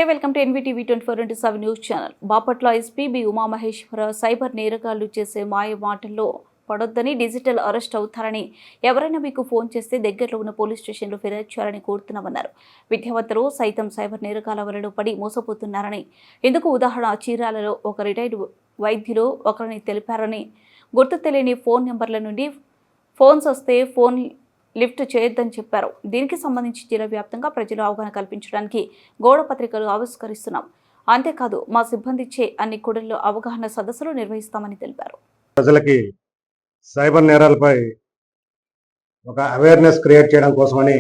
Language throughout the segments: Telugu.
నమస్తే welcome to NVTV 24/7 news channel. Bapatla SP B Umamaheswara cyber నేరగాళ్లు చేసే మాయ మాటల్లో పడొద్దని, డిజిటల్ అరెస్ట్ అవుతారని, ఎవరైనా మీకు ఫోన్ చేస్తే దగ్గరలో ఉన్న పోలీస్ స్టేషన్లో ఫిర్యాదు చేయాలని కోరుతున్నామన్నారు. విద్యావంతులు సైతం సైబర్ నేరగాల వలలో పడి మోసపోతున్నారని, ఇందుకు ఉదాహరణ చీరాలలో ఒక రిటైర్డ్ వైద్యులు ఒకరిని తెలిపారని, గుర్తు తెలియని ఫోన్ నెంబర్ల నుండి ఫోన్స్ వస్తే ఫోన్ లిఫ్ట్ చేయొద్దని చెప్పారు. దీనికి సంబంధించి జిల్లా వ్యాప్తంగా ప్రజలు అవగాహన కల్పించడానికి గోడ పత్రికలు ఆవిష్కరిస్తున్నాం. అంతేకాదు మా సిబ్బందిచ్చే అన్ని కూడల్లో అవగాహన సదస్సులు నిర్వహిస్తామని తెలిపారు. ప్రజలకి సైబర్ నేరాలపై ఒక అవేర్నెస్ క్రియేట్ చేయడం కోసమని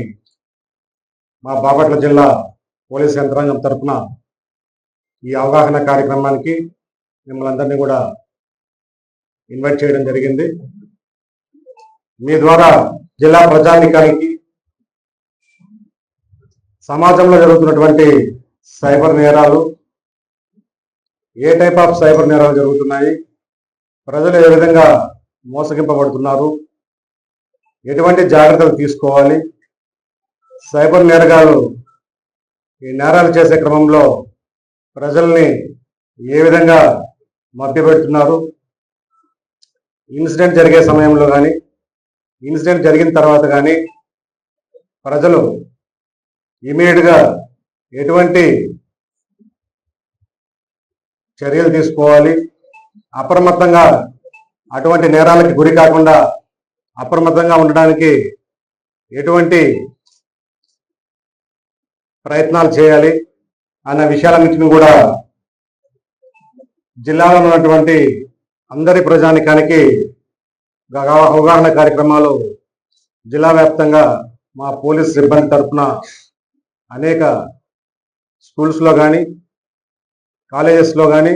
మా బాపట్ల జిల్లా పోలీస్ యంత్రాంగం తరఫున ఈ అవగాహన కార్యక్రమానికి మిమ్మల్ని అందరినీ కూడా ఇన్వైట్ చేయడం జరిగింది. మీ ద్వారా జిల్లా ప్రజానికానికి సమాజంలో జరుగుతున్నటువంటి సైబర్ నేరాలు, ఏ టైప్ ఆఫ్ సైబర్ నేరాలు జరుగుతున్నాయి, ప్రజలు ఏ విధంగా మోసగింపబడుతున్నారు, ఎటువంటి జాగ్రత్తలు తీసుకోవాలి, సైబర్ నేరగాలు ఈ నేరాలు చేసే క్రమంలో ప్రజల్ని ఏ విధంగా మభ్యపెడుతున్నారు, ఇన్సిడెంట్ జరిగే సమయంలో కానీ ఇన్సిడెంట్ జరిగిన తర్వాత కానీ ప్రజలు ఇమీడియట్గా ఎటువంటి చర్యలు తీసుకోవాలి, అప్రమత్తంగా అటువంటి నేరాలకి గురి కాకుండా అప్రమత్తంగా ఉండడానికి ఎటువంటి ప్రయత్నాలు చేయాలి అన్న విషయాలన్నింటినీ కూడా జిల్లాలో ఉన్నటువంటి అందరి ప్రజానికానికి అవగాహన కార్యక్రమాలు జిల్లా వ్యాప్తంగా మా పోలీస్ సిబ్బంది తరఫున అనేక స్కూల్స్లో కానీ కాలేజెస్లో కానీ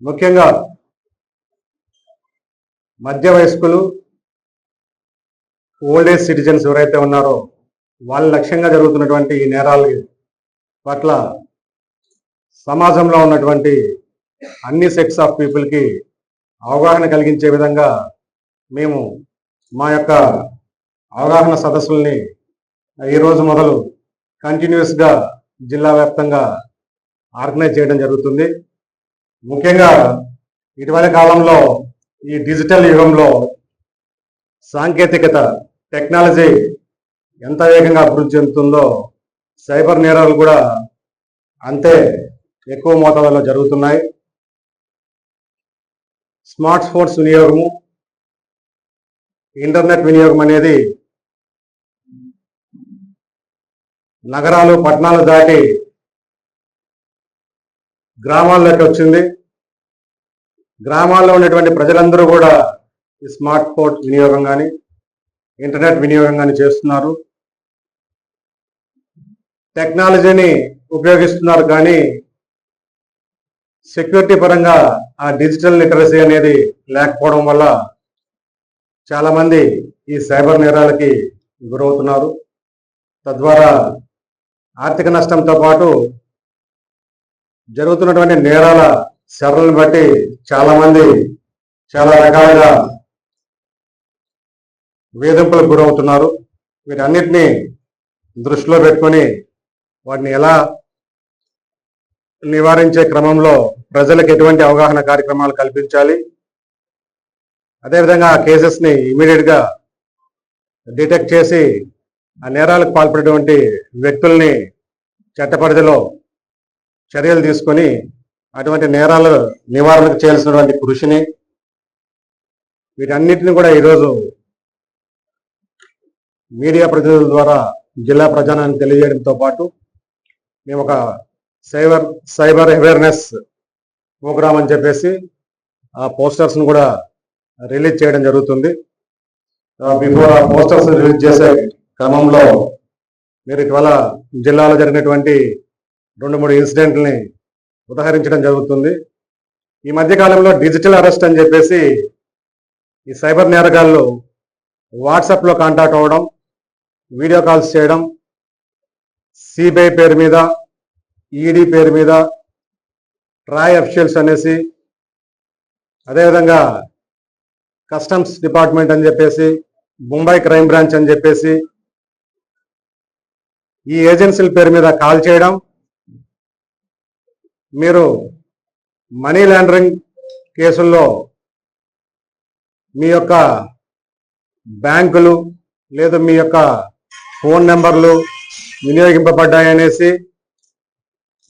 ముఖ్యంగా మధ్య వయస్కులు, ఓల్డ్ ఏజ్ సిటిజన్స్ ఎవరైతే ఉన్నారో వాళ్ళ లక్ష్యంగా జరుగుతున్నటువంటి ఈ నేరాల పట్ల సమాజంలో ఉన్నటువంటి అన్ని సెక్స్ ఆఫ్ పీపుల్కి అవగాహన కలిగించే విధంగా మేము మా యొక్క అవగాహన సదస్సుల్ని ఈరోజు మొదలు కంటిన్యూస్గా జిల్లా వ్యాప్తంగా ఆర్గనైజ్ చేయడం జరుగుతుంది. ముఖ్యంగా ఇటీవల కాలంలో ఈ డిజిటల్ యుగంలో సాంకేతికత, టెక్నాలజీ ఎంత వేగంగా అభివృద్ధి చెందుతుందో సైబర్ నేరాలు కూడా అంతే ఎక్కువ మోతాదులో జరుగుతున్నాయి. స్మార్ట్ ఫోన్స్ వినియోగము, ఇంటర్నెట్ వినియోగం అనేది నగరాలు, పట్టణాలు దాటి గ్రామాల్లోకి వచ్చింది. గ్రామాల్లో ఉన్నటువంటి ప్రజలందరూ కూడా ఈ స్మార్ట్ ఫోన్ వినియోగం కానీ ఇంటర్నెట్ వినియోగం కానీ చేస్తున్నారు, టెక్నాలజీని ఉపయోగిస్తున్నారు. కానీ సెక్యూరిటీ పరంగా ఆ డిజిటల్ లిటరసీ అనేది లేకపోవడం వల్ల చాలామంది ఈ సైబర్ నేరాలకి గురవుతున్నారు. తద్వారా ఆర్థిక నష్టంతో పాటు జరుగుతున్నటువంటి నేరాల సరళను బట్టి చాలామంది చాలా రకాలుగా వేధింపులకు గురవుతున్నారు. వీటన్నిటినీ దృష్టిలో పెట్టుకొని వాటిని ఎలా నివారించే క్రమంలో ప్రజలకు ఎటువంటి అవగాహన కార్యక్రమాలు కల్పించాలి, అదేవిధంగా ఆ కేసెస్ని ఇమీడియట్గా డిటెక్ట్ చేసి ఆ నేరాలకు పాల్పడేటువంటి వ్యక్తుల్ని చట్టపరిధిలో చర్యలు తీసుకొని అటువంటి నేరాల నివారణకు చేయాల్సినటువంటి కృషిని వీటన్నిటిని కూడా ఈరోజు మీడియా ప్రతినిధుల ద్వారా జిల్లా ప్రజానానికి తెలియజేయడంతో పాటు మేము ఒక సైబర్ అవేర్నెస్ ప్రోగ్రామ్ అని చెప్పేసి ఆ పోస్టర్స్ను కూడా రిలీజ్ చేయడం జరుగుతుంది. బిఫోర్ ఆ పోస్టర్స్ రిలీజ్ చేసే క్రమంలో మీరు ఇటీవల జిల్లాలో జరిగినటువంటి 2-3 ఇన్సిడెంట్లని ఉదహరించడం జరుగుతుంది. ఈ మధ్యకాలంలో డిజిటల్ అరెస్ట్ అని చెప్పేసి ఈ సైబర్ నేరగాళ్ళు వాట్సాప్లో కాంటాక్ట్ అవ్వడం, వీడియో కాల్స్ చేయడం, సిబిఐ పేరు మీద, ఈడీ పేరు మీద, ట్రాయ్ అఫీషియల్స్ అనేసి, అదేవిధంగా కస్టమ్స్ డిపార్ట్మెంట్ అని చెప్పేసి, ముంబై క్రైమ్ బ్రాంచ్ అని చెప్పేసి ఈ ఏజెన్సీల పేరు మీద కాల్ చేయడం, మీరు మనీ లాండరింగ్ కేసుల్లో మీ యొక్క బ్యాంకులు లేదా మీ యొక్క ఫోన్ నెంబర్లు వినియోగింపబడ్డాయనేసి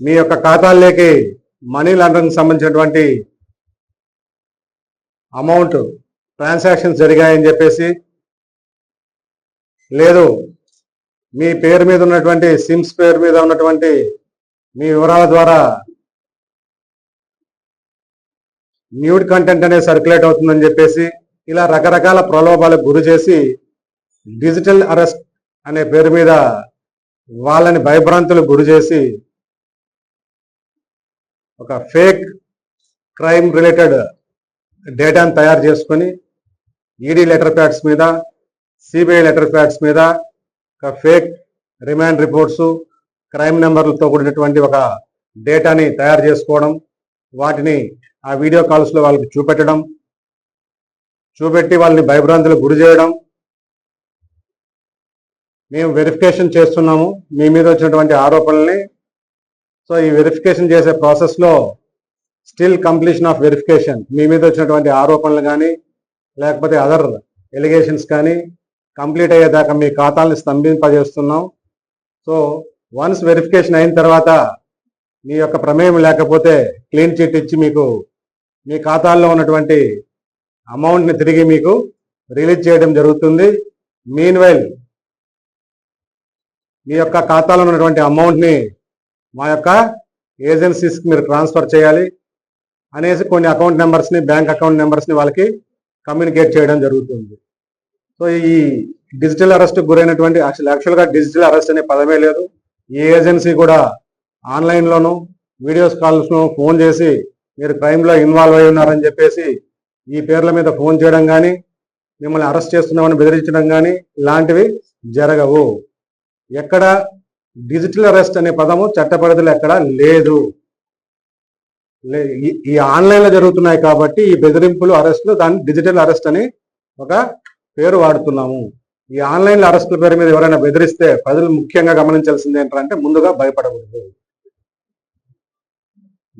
మీ యొక్క ఖాతాల్లోకి మనీ లాండరింగ్ సంబంధించినటువంటి అమౌంట్ ట్రాన్సాక్షన్స్ జరిగాయని చెప్పేసి, లేదు మీ పేరు మీద ఉన్నటువంటి సిమ్స్ పేరు మీద ఉన్నటువంటి మీ వివరాల ద్వారా న్యూడ్ కంటెంట్ అనేది సర్క్యులేట్ అవుతుందని చెప్పేసి, ఇలా రకరకాల ప్రలోభాలకు గురి చేసి డిజిటల్ అరెస్ట్ అనే పేరు మీద వాళ్ళని భయభ్రాంతులకు గురి చేసి ఒక ఫేక్ క్రైమ్ రిలేటెడ్ డేటాను తయారు చేసుకొని ఈడీ లెటర్ ప్యాడ్స్ మీద, సిబిఐ లెటర్ ప్యాడ్స్ మీద ఒక ఫేక్ రిమాండ్ రిపోర్ట్స్, క్రైమ్ నెంబర్లతో కూడినటువంటి ఒక డేటాని తయారు చేసుకోవడం, వాటిని ఆ వీడియో కాల్స్లో వాళ్ళకి చూపెట్టి వాళ్ళని భయభ్రాంతులకు గురి చేయడం. మేము వెరిఫికేషన్ చేస్తున్నాము మీ మీద వచ్చినటువంటి ఆరోపణల్ని. సో ఈ వెరిఫికేషన్ చేసే ప్రాసెస్లో స్టిల్ కంప్లీషన్ ఆఫ్ వెరిఫికేషన్, మీ మీద వచ్చినటువంటి ఆరోపణలు కానీ లేకపోతే అదర్ ఎలిగేషన్స్ కానీ కంప్లీట్ అయ్యేదాకా మీ ఖాతాల్ని స్తంభింపజేస్తున్నాం. సో వన్స్ వెరిఫికేషన్ అయిన తర్వాత మీ యొక్క ప్రమేయం లేకపోతే క్లీన్ చిట్ ఇచ్చి మీకు మీ ఖాతాల్లో ఉన్నటువంటి అమౌంట్ని తిరిగి మీకు రిలీజ్ చేయడం జరుగుతుంది. మీన్వైల్ మీ యొక్క ఖాతాలో ఉన్నటువంటి అమౌంట్ని మా యొక్క ఏజెన్సీస్కి మీరు ట్రాన్స్ఫర్ చేయాలి అనేసి కొన్ని అకౌంట్ నెంబర్స్ని, బ్యాంక్ అకౌంట్ నెంబర్స్ని వాళ్ళకి కమ్యూనికేట్ చేయడం జరుగుతుంది. సో ఈ డిజిటల్ అరెస్ట్కి గురైనటువంటి యాక్చువల్గా డిజిటల్ అరెస్ట్ అనే పదమే లేదు. ఏ ఏజెన్సీ కూడా ఆన్లైన్లోనూ వీడియోస్ కాల్స్ను ఫోన్ చేసి మీరు క్రైమ్లో ఇన్వాల్వ్ అయి ఉన్నారని చెప్పేసి ఈ పేర్ల మీద ఫోన్ చేయడం కానీ, మిమ్మల్ని అరెస్ట్ చేస్తున్నామని బెదిరించడం కానీ ఇలాంటివి జరగవు. ఎక్కడ డిజిటల్ అరెస్ట్ అనే పదము చట్టపరిధిలో ఎక్కడ లేదు. ఈ ఆన్లైన్లో జరుగుతున్నాయి కాబట్టి ఈ బెదిరింపులు, అరెస్టులు దాన్ని డిజిటల్ అరెస్ట్ అని ఒక పేరు వాడుతున్నాము. ఈ ఆన్లైన్లో అరెస్టుల పేరు మీద ఎవరైనా బెదిరిస్తే ప్రజలు ముఖ్యంగా గమనించాల్సింది ఏంటంటే ముందుగా భయపడకూడదు.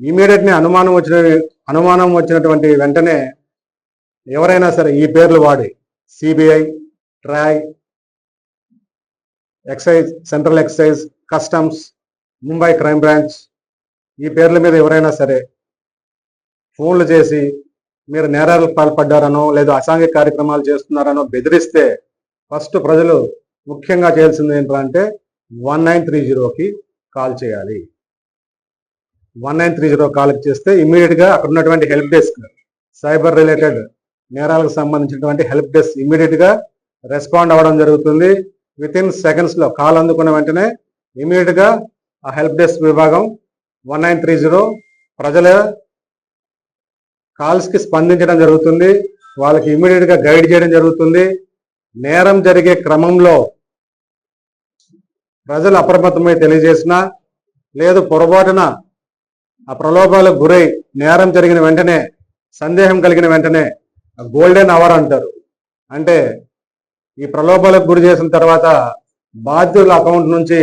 ఇమీడియట్లీ అనుమానం వచ్చినటువంటి వెంటనే ఎవరైనా సరే ఈ పేర్లు వాడి CBI, TRAI, excise, central excise, customs, Mumbai crime branch ఈ పేర్ల మీద ఎవరైనా సరే ఫోన్లు చేసి మీరు నేరాలకు పాల్పడ్డారనో లేదా అసాంఘిక కార్యక్రమాలు చేస్తున్నారనో బెదిరిస్తే ఫస్ట్ ప్రజలు ముఖ్యంగా చేయాల్సింది ఏంటంటే 1930కి కాల్ చేయాలి. 1930 కాల్ చేస్తే ఇమీడియట్గా అక్కడ ఉన్నటువంటి హెల్ప్ డెస్క్, సైబర్ రిలేటెడ్ నేరాలకు సంబంధించినటువంటి హెల్ప్ డెస్క్ ఇమీడియట్గా రెస్పాండ్ అవ్వడం జరుగుతుంది. వితిన్ సెకండ్స్లో కాల్ అందుకున్న వెంటనే ఇమీడియట్గా ఆ హెల్ప్ డెస్క్ విభాగం 1930 ప్రజల కాల్స్కి స్పందించడం జరుగుతుంది. వాళ్ళకి ఇమీడియట్గా గైడ్ చేయడం జరుగుతుంది. నేరం జరిగే క్రమంలో ప్రజలు అప్రమత్తమై తెలియజేసినా లేదు పొరపాటున ఆ ప్రలోభాలకు గురై నేరం జరిగిన వెంటనే, సందేహం కలిగిన వెంటనే గోల్డెన్ అవర్ అంటారు. అంటే ఈ ప్రలోభాలకు గురి చేసిన తర్వాత బాధ్యుల అకౌంట్ నుంచి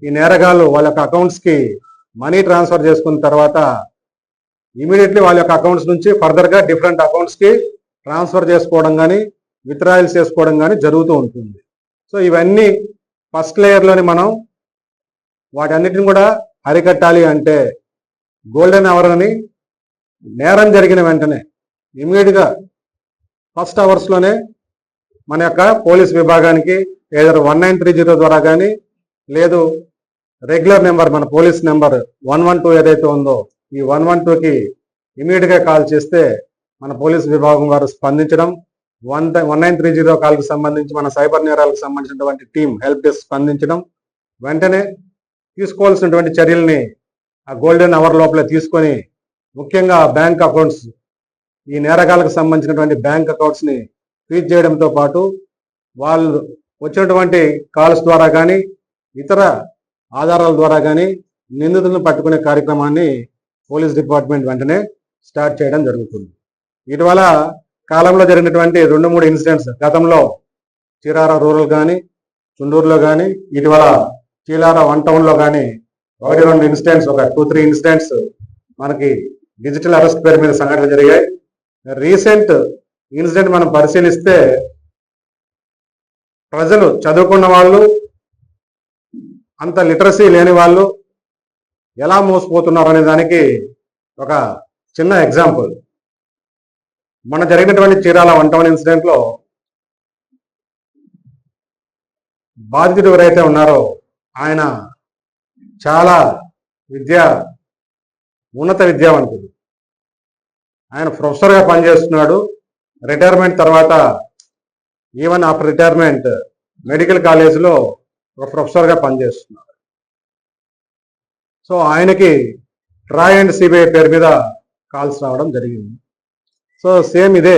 ఈ నేరగాళ్ళు వాళ్ళ యొక్క అకౌంట్స్కి మనీ ట్రాన్స్ఫర్ చేసుకున్న తర్వాత ఇమీడియట్లీ వాళ్ళ యొక్క అకౌంట్స్ నుంచి ఫర్దర్గా డిఫరెంట్ అకౌంట్స్కి ట్రాన్స్ఫర్ చేసుకోవడం కానీ విత్డ్రాయల్స్ చేసుకోవడం కానీ జరుగుతూ ఉంటుంది. సో ఇవన్నీ ఫస్ట్ లేయర్లోని మనం వాటన్నిటిని కూడా అరికట్టాలి అంటే గోల్డెన్ అవర్ అని నేరం జరిగిన వెంటనే ఇమీడియట్గా ఫస్ట్ అవర్స్లోనే మన యొక్క పోలీస్ విభాగానికి ఏదో 1930 ద్వారా కానీ లేదు రెగ్యులర్ నెంబర్ మన పోలీస్ నెంబర్ 112 ఏదైతే ఉందో ఈ 112కి ఇమీడియట్గా కాల్ చేస్తే మన పోలీస్ విభాగం వారు స్పందించడం, 1930 కాల్కి సంబంధించి మన సైబర్ నేరాలకు సంబంధించినటువంటి టీం హెల్ప్ డెస్క్ స్పందించడం, వెంటనే తీసుకోవాల్సినటువంటి చర్యల్ని ఆ గోల్డెన్ అవర్ లోపలే తీసుకొని ముఖ్యంగా బ్యాంక్ అకౌంట్స్, ఈ నేరగాలకు సంబంధించినటువంటి బ్యాంక్ అకౌంట్స్ని ఫ్రీజ్ చేయడంతో పాటు వాళ్ళు వచ్చినటువంటి కాల్స్ ద్వారా కానీ ఇతర ఆధారాల ద్వారా కానీ నిందితులను పట్టుకునే కార్యక్రమాన్ని పోలీస్ డిపార్ట్మెంట్ వెంటనే స్టార్ట్ చేయడం జరుగుతుంది. ఇటీవల కాలంలో జరిగినటువంటి 2-3 ఇన్సిడెంట్స్, గతంలో చిరార రూరల్ కానీ చుండూరులో కానీ ఇటీవల చీలార 1 టౌన్లో కానీ 1-2 ఇన్సిడెంట్స్, ఒక 2-3 ఇన్సిడెంట్స్ మనకి డిజిటల్ అరెస్ట్ పేరు మీద సంఘటనలు జరిగాయి. రీసెంట్ ఇన్సిడెంట్ మనం పరిశీలిస్తే ప్రజలు, చదువుకున్న వాళ్ళు, అంత లిటరసీ లేని వాళ్ళు ఎలా మోసపోతున్నారు అనే దానికి ఒక చిన్న ఎగ్జాంపుల్. మన జరిగినటువంటి చీరాల 1 టౌన్ ఇన్సిడెంట్లో బాధితుడు ఎవరైతే ఉన్నారో ఆయన చాలా ఉన్నత విద్యావంతుడు. ఆయన ప్రొఫెసర్గా పనిచేస్తున్నాడు. రిటైర్మెంట్ తర్వాత, ఈవెన్ ఆఫ్టర్ రిటైర్మెంట్, మెడికల్ కాలేజీలో ఒక ప్రొఫెసర్గా పనిచేస్తున్నాడు. సో ఆయనకి ట్రాయ్ అండ్ సిబిఐ పేరు మీద కాల్స్ రావడం జరిగింది. సో సేమ్ ఇదే